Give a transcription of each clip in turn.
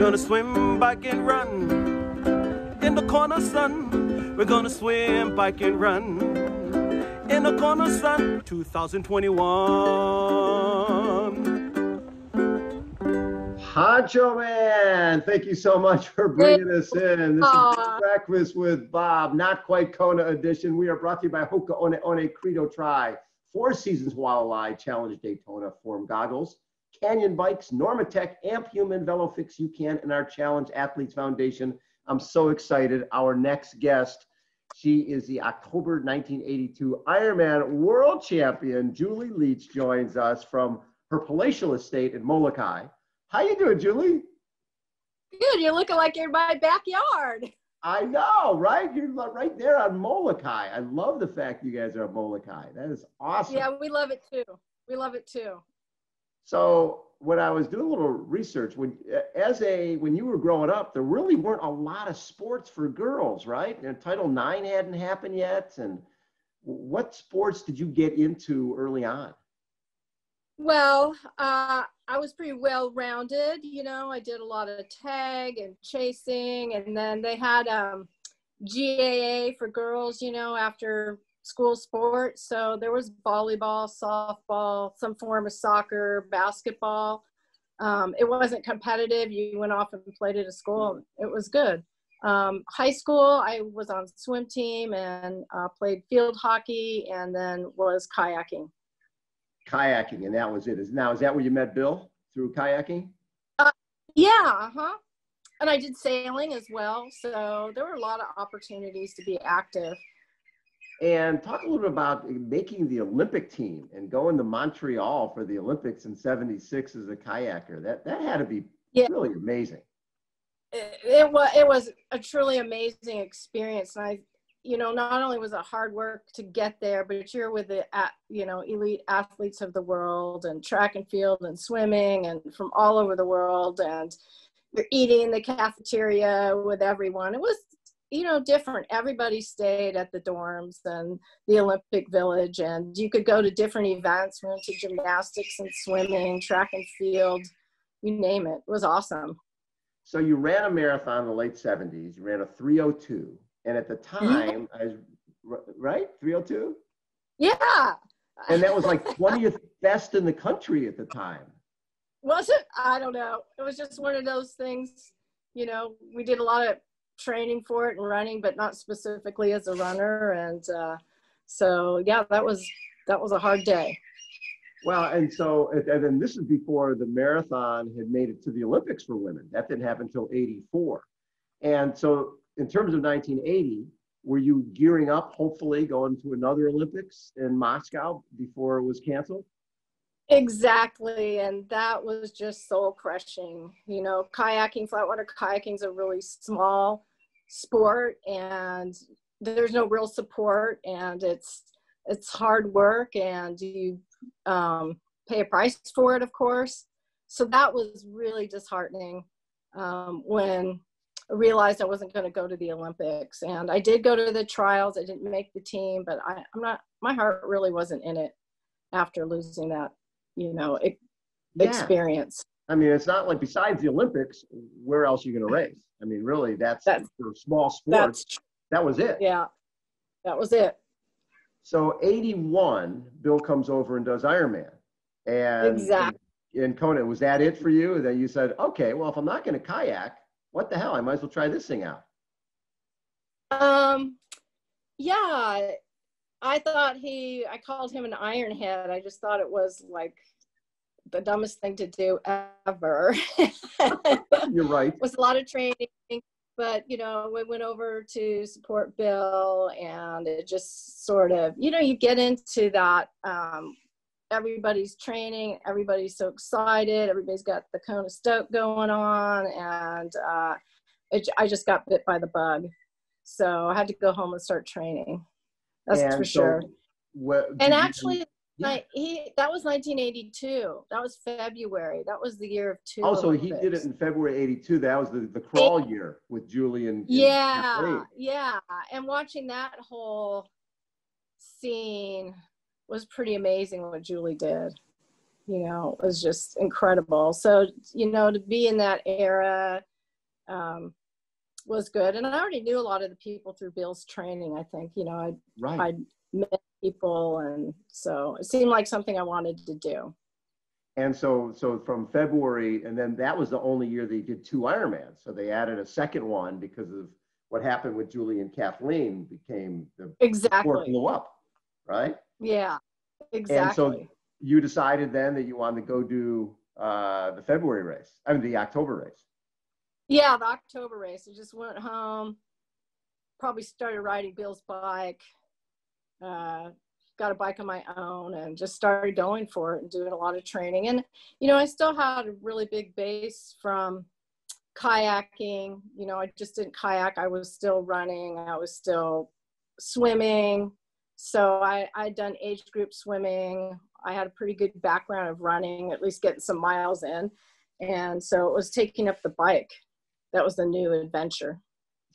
gonna swim, bike, and run in the corner sun. We're gonna swim, bike, and run in the corner sun. 2021. Honcho Man, thank you so much for bringing us in. This is Breakfast with Bob, not quite Kona edition. We are brought to you by Hoka One Credo Tri, Four Seasons Walleye Challenge Daytona Form Goggles, Canyon Bikes, Normatec, Amp Human, VeloFix UCAN, and our Challenge Athletes Foundation. I'm so excited. Our next guest, she is the October 1982 Ironman World Champion. Julie Leach joins us from her palatial estate in Molokai. How you doing, Julie? Good. You're looking like you're in my backyard. I know, right? You're right there on Molokai. I love the fact you guys are at Molokai. That is awesome. Yeah, we love it too. We love it too. So when I was doing a little research, when you were growing up, there really weren't a lot of sports for girls, right? And Title IX hadn't happened yet. And what sports did you get into early on? Well, I was pretty well-rounded. You know, I did a lot of tag and chasing, and then they had GAA for girls, you know, after school sports. So there was volleyball, softball, some form of soccer, basketball. It wasn't competitive. You went off and played at a school. It was good. High school, I was on swim team and played field hockey, and then was kayaking. Kayaking, and that was it. Is that where you met Bill, through kayaking? Yeah, and I did sailing as well. So there were a lot of opportunities to be active. And talk a little bit about making the Olympic team and going to Montreal for the Olympics in '76 as a kayaker. That had to be really amazing. It was a truly amazing experience. And not only was it hard work to get there, but you're with the, elite athletes of the world, and track and field and swimming and from all over the world. And you're eating in the cafeteria with everyone. It was, different. Everybody stayed at the dorms and the Olympic Village, and you could go to different events. We went to gymnastics and swimming, track and field, you name it. It was awesome. So you ran a marathon in the late 70s. You ran a 3:02. And at the time, right? 3:02? Yeah. And that was like 20th best in the country at the time. Was it? I don't know. It was just one of those things, we did a lot of training for it and running, but not specifically as a runner. And so, yeah, that was a hard day. Well, and then this is before the marathon had made it to the Olympics for women. That didn't happen until '84. And so in terms of 1980, were you gearing up, hopefully going to another Olympics in Moscow before it was canceled? Exactly. And that was just soul crushing. Kayaking, flatwater kayaking is a really small sport, and there's no real support, and it's hard work, and you pay a price for it, of course. So that was really disheartening when I realized I wasn't going to go to the Olympics. And I did go to the trials. I didn't make the team, but my heart really wasn't in it after losing that, experience. I mean, it's not like, besides the Olympics, where else are you going to race? I mean, really, that's for small sports. That was it. Yeah, that was it. So '81, Bill comes over and does Ironman. And exactly. In Kona, was that it for you? That you said, okay, well, if I'm not going to kayak, what the hell? I might as well try this thing out. Yeah, I called him an ironhead. I just thought it was like the dumbest thing to do ever. You're right. It was a lot of training, but, we went over to support Bill, and it just sort of, you get into that, everybody's training, everybody's so excited, everybody's got the Kona Stoke going on, and I just got bit by the bug. So I had to go home and start training. That's for sure. That was 1982. That was February. That was the year of two. Also, he did it in February '82. That was the crawl year with Julie and yeah. And watching that whole scene was pretty amazing. What Julie did, it was just incredible. So to be in that era, was good. And I already knew a lot of the people through Bill's training. I think, I'd met people, and so it seemed like something I wanted to do. And so from February, and then that was the only year they did 2 Ironmans. So they added a second one because of what happened with Julie and Kathleen became the sport blew up, right? Yeah, exactly. And so you decided then that you wanted to go do the February race, I mean the October race. Yeah, the October race. I just went home, probably started riding Bill's bike, got a bike of my own, and just started going for it and doing a lot of training. And, I still had a really big base from kayaking. I just didn't kayak. I was still running. I was still swimming. So I'd done age group swimming. I had a pretty good background of running, at least getting some miles in. And so it was taking up the bike. That was the new adventure.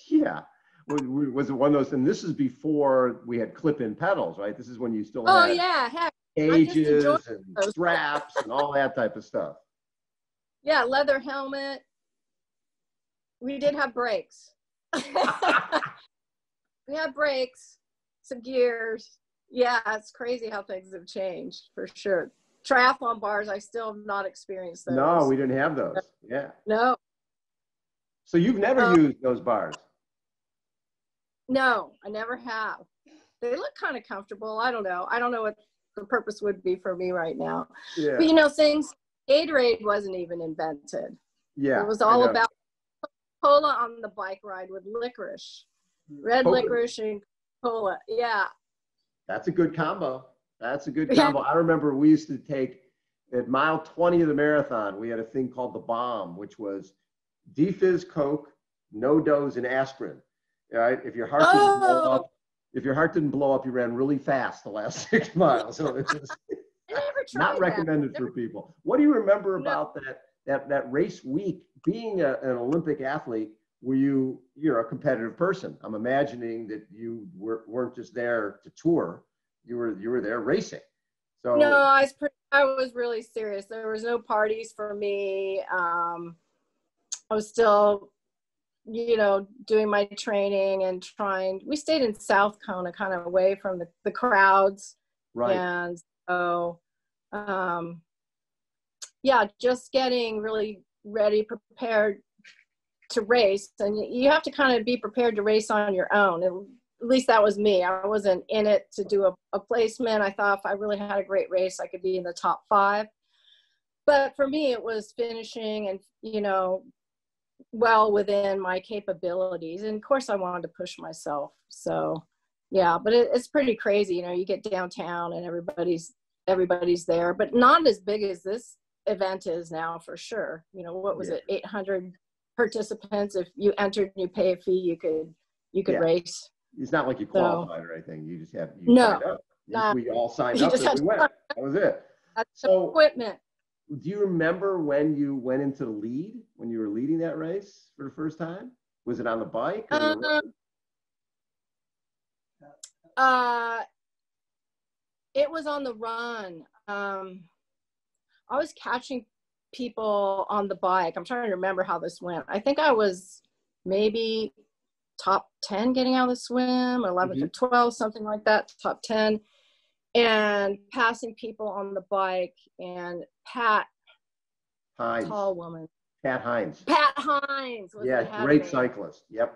Yeah. Was it one of those, and this is before we had clip-in pedals, right? This is when you still had cages and straps and all that type of stuff. Yeah, leather helmet. We did have brakes. We had brakes, some gears. Yeah, it's crazy how things have changed, for sure. Triathlon bars, I still have not experienced those. No, we didn't have those. Yeah. No. So you've never used those bars? No, I never have. They look kind of comfortable. I don't know. I don't know what the purpose would be for me right now. Yeah. But things, Gatorade wasn't even invented. Yeah. It was all about cola on the bike ride with licorice. Red licorice and cola. Yeah. That's a good combo. That's a good combo. I remember we used to take, at mile 20 of the marathon, we had a thing called the bomb, which was defizz Coke, no dose, and aspirin. Right? If your heart didn't blow up, you ran really fast the last 6 miles. So it's just not recommended for people. What do you remember about that race week? Being an Olympic athlete, you're a competitive person. I'm imagining that you weren't just there to tour. You were there racing. So no, I was really serious. There was no parties for me. I was still doing my training and we stayed in South Kona, kind of away from the crowds. Right. And so, just getting really ready, prepared to race. And you have to kind of be prepared to race on your own. At least that was me. I wasn't in it to do a placement. I thought if I really had a great race, I could be in the top 5. But for me, it was finishing and, well within my capabilities. And of course I wanted to push myself. So yeah, but it's pretty crazy. You get downtown and everybody's there, but not as big as this event is now, for sure. What was it? 800 participants. If you entered and you pay a fee, you could race. It's not like you qualified or anything. You just signed up. We all signed up and we went. That was it. That's equipment. Do you remember when you went into the lead, when you were leading that race for the first time? Was it on the bike? Or the road? It was on the run. I was catching people on the bike. I'm trying to remember how this went. I think I was maybe top 10 getting out of the swim, 11 to 12, something like that, top 10. And passing people on the bike, and Pat Hines, tall woman. Pat Hines. Pat Hines. Great cyclist. Yep.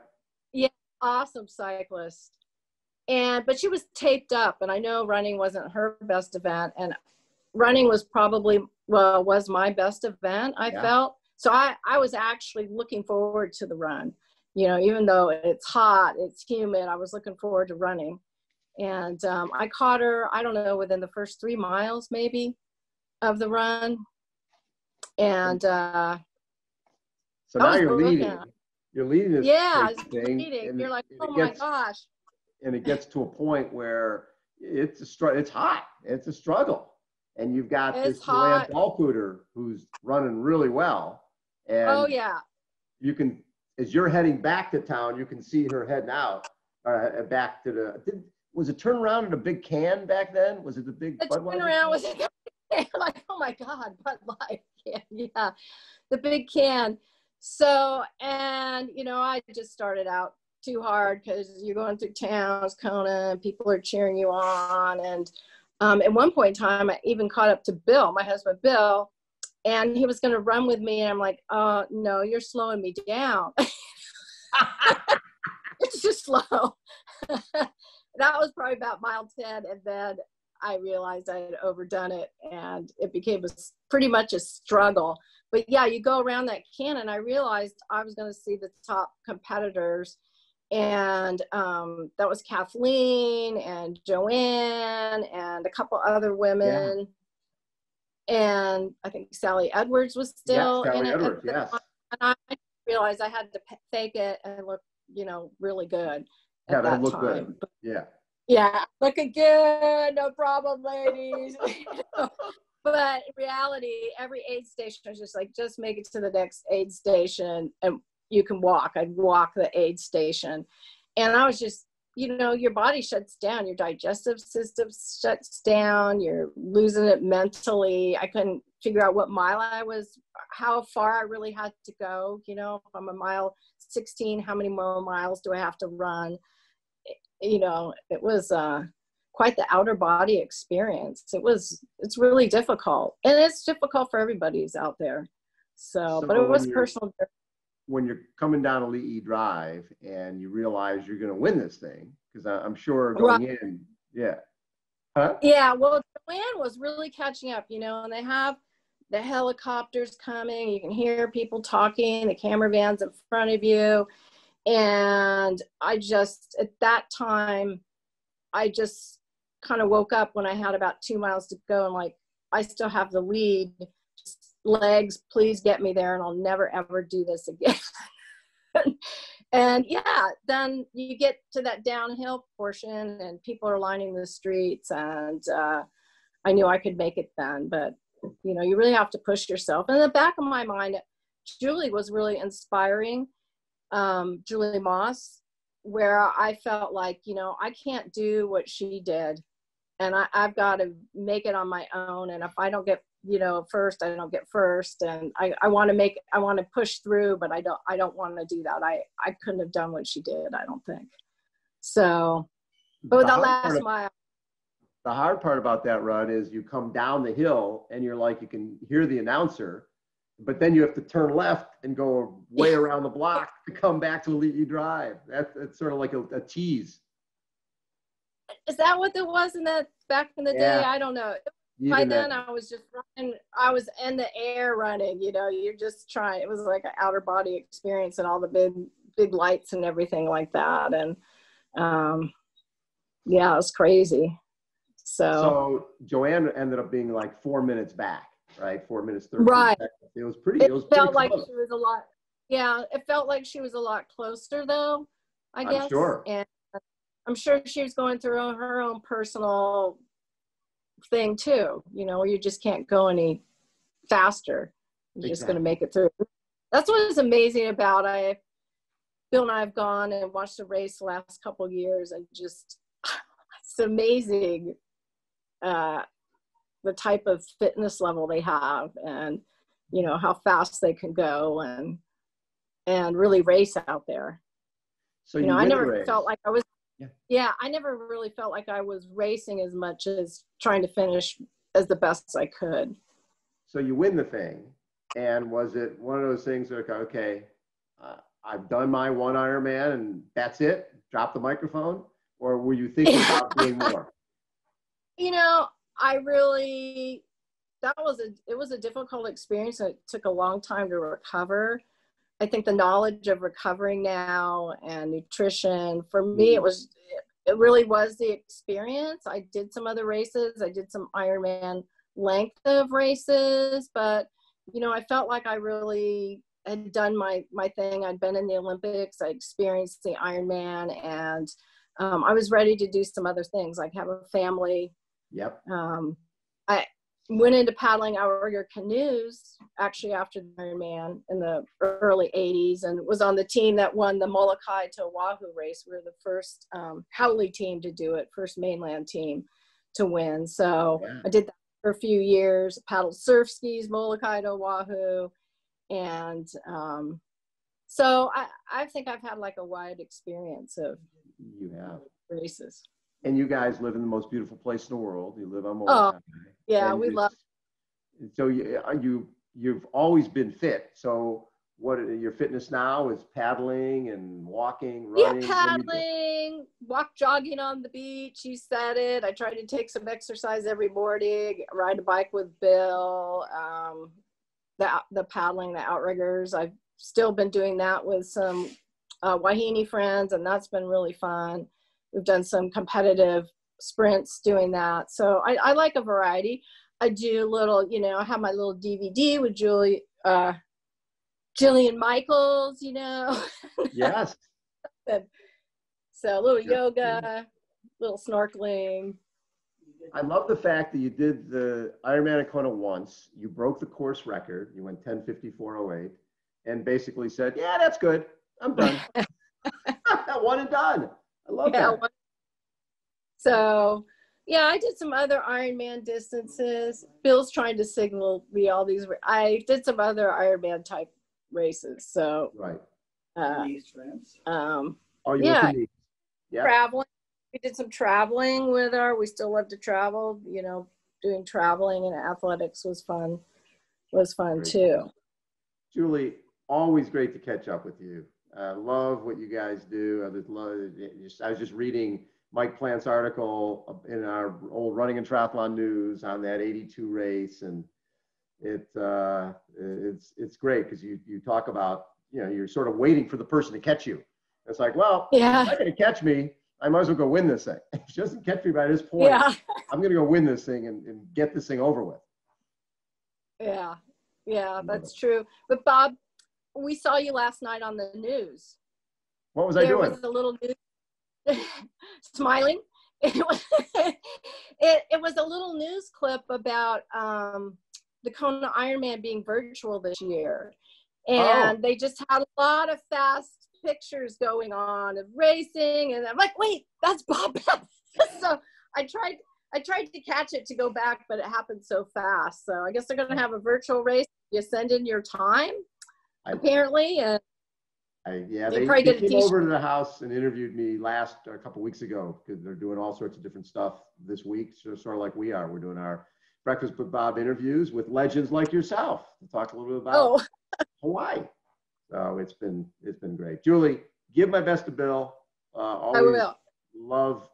Yeah, awesome cyclist. But she was taped up, and I know running wasn't her best event, and running was was my best event, I felt. So I was actually looking forward to the run. Even though it's hot, it's humid, I was looking forward to running. And I caught her, I don't know, within the first 3 miles maybe of the run. And so now you're leading. You're leading this thing. Leading. You're like, oh my gosh. And it gets to a point where it's hot. It's a struggle. And you've got this Joanne Dahlkuder who's running really well. And you can, as you're heading back to town, you can see her heading out back to was it turnaround in a big can back then? Was it the big Budweiser? Turnaround was like, oh my God, Bud Light. Yeah, the big can. So, and, you know, I just started out too hard because you're going through towns, Kona, and people are cheering you on. And at one point in time, I even caught up to Bill, my husband, Bill, and he was going to run with me. And I'm like, oh, no, you're slowing me down. It's just slow. That was probably about mile 10. And then I realized I had overdone it, and it became pretty much a struggle. But yeah, you go around that canyon, I realized I was going to see the top competitors. And that was Kathleen and Joanne and a couple other women. Yeah. And I think Sally Edwards was still in it. Edwards, yes. And I realized I had to fake it and look, you know, really good at that time. Good. Yeah. Yeah, looking good, no problem, ladies. But in reality, every aid station was just like, just make it to the next aid station and you can walk. I'd walk the aid station. And I was just, you know, your body shuts down, your digestive system shuts down, you're losing it mentally. I couldn't figure out what mile I was, how far I really had to go. You know, if I'm a mile 16, how many more miles do I have to run? You know, it was quite the outer body experience. It's really difficult, and it's difficult for everybody who's out there. So but it was personal. When you're coming down a Leach Drive and you realize you're going to win this thing, because I'm sure going in, yeah. Huh? Yeah, well, Joanne was really catching up, you know, and they have the helicopters coming. You can hear people talking, the camera vans in front of you. And I just, at that time, I just kind of woke up when I had about 2 miles to go and like, I still have the lead. Legs, please get me there and I'll never ever do this again. And yeah, then you get to that downhill portion and people are lining the streets, and I knew I could make it then, but you know, you really have to push yourself. And in the back of my mind, Julie was really inspiring. Julie Moss, where I felt like, you know, I can't do what she did, and I've got to make it on my own. And if I don't get, you know, first, I don't get first. And I want to push through, but I don't want to do that. I couldn't have done what she did, I don't think. So, but with that last mile. The hard part about that run is you come down the hill and you're like, you can hear the announcer, but then you have to turn left and go way around the block to come back to Leach Drive. That's sort of like a tease. Is that what it was in that back in the day? I don't know. By then I was just running, I was in the air running, you know, you're just trying, it was like an outer body experience and all the big lights and everything like that. And yeah, it was crazy. So Joanne ended up being like 4 minutes back, right? 4 minutes, 13 right. seconds. It felt like she was a lot. Yeah, it felt like she was a lot closer though, I guess. I'm sure. And I'm sure she was going through her own personal thing too, you know, you just can't go any faster. You're just going to make it through. That's what is amazing about Bill and I have gone and watched the race the last couple of years, and just it's amazing the type of fitness level they have, and you know how fast they can go and really race out there. So you know, I never felt like I was I never really felt like I was racing as much as trying to finish as the best I could. So you win the thing, and was it one of those things like, okay, I've done my one Ironman and that's it, drop the microphone, or were you thinking about doing more? You know, it was a difficult experience. It took a long time to recover. I think the knowledge of recovering now and nutrition, for me, it really was the experience. I did some other races. I did some Ironman length of races, but, you know, I felt like I really had done my thing. I'd been in the Olympics. I experienced the Ironman, and I was ready to do some other things, like have a family. Yep. I went into paddling outrigger canoes actually after the Ironman in the early 80s, and was on the team that won the Molokai to Oahu race. We were the first Howley team to do it, first mainland team to win. So I did that for a few years, paddled surf skis, Molokai to Oahu, and So I think I've had like a wide experience of You have. races. And you guys live in the most beautiful place in the world. You live on Oh, Molokai. yeah, And we love. So you've always been fit. So what your fitness now is paddling and walking, running? Yeah, paddling, walk, jogging on the beach. You said it. I try to take some exercise every morning, ride a bike with Bill, the paddling, the outriggers. I've still been doing that with some Wahine friends, and that's been really fun. We've done some competitive sprints doing that. So I like a variety. I do little, you know, I have my little DVD with Jillian Michaels, you know. Yes. So a little yoga, little snorkeling. I love the fact that you did the Ironman at Kona once. You broke the course record. You went 10:54:08 and basically said, yeah, that's good. I'm done. One and done. I love that. So, yeah, I did some other Ironman distances. Bill's trying to signal me all these. I did some other Ironman type races. So, right. Yeah, traveling. We did some traveling with her. We still love to travel. You know, doing traveling and athletics was fun. Great. Too. Julie, always great to catch up with you. I love what you guys do. I was just reading Mike Plant's article in our old Running and Triathlon News on that 82 race, and it's great because you talk about, you know, you're sort of waiting for the person to catch you. It's like, well, yeah, if you're not going to catch me, I might as well go win this thing. If she doesn't catch me by this point, yeah, I'm going to go win this thing and get this thing over with. Yeah, that's true. But Bob, we saw you last night on the news. What was I doing? There was a little news smiling. It was a little news clip about the Kona Ironman being virtual this year. And they just had a lot of fast pictures going on of racing. And I'm like, wait, that's Bob. So I tried to catch it to go back, but it happened so fast. So I guess they're going to have a virtual race. You send in your time, apparently. And they came over to the house and interviewed me a couple weeks ago because they're doing all sorts of different stuff this week, sort of like we are. We're doing our Breakfast with Bob interviews with legends like yourself to talk a little bit about Hawaii. So it's been great. Julie, give my best to Bill. Always I will.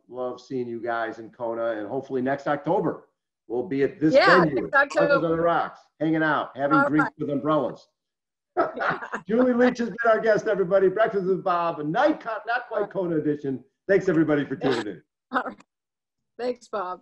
Love seeing you guys in Kona, and hopefully next October we'll be at this venue, Legends on the Rocks, hanging out, having drinks with umbrellas. Julie Leach has been our guest, everybody. Breakfast with Bob, a not quite Kona edition. Thanks everybody for tuning in. All right. Thanks, Bob.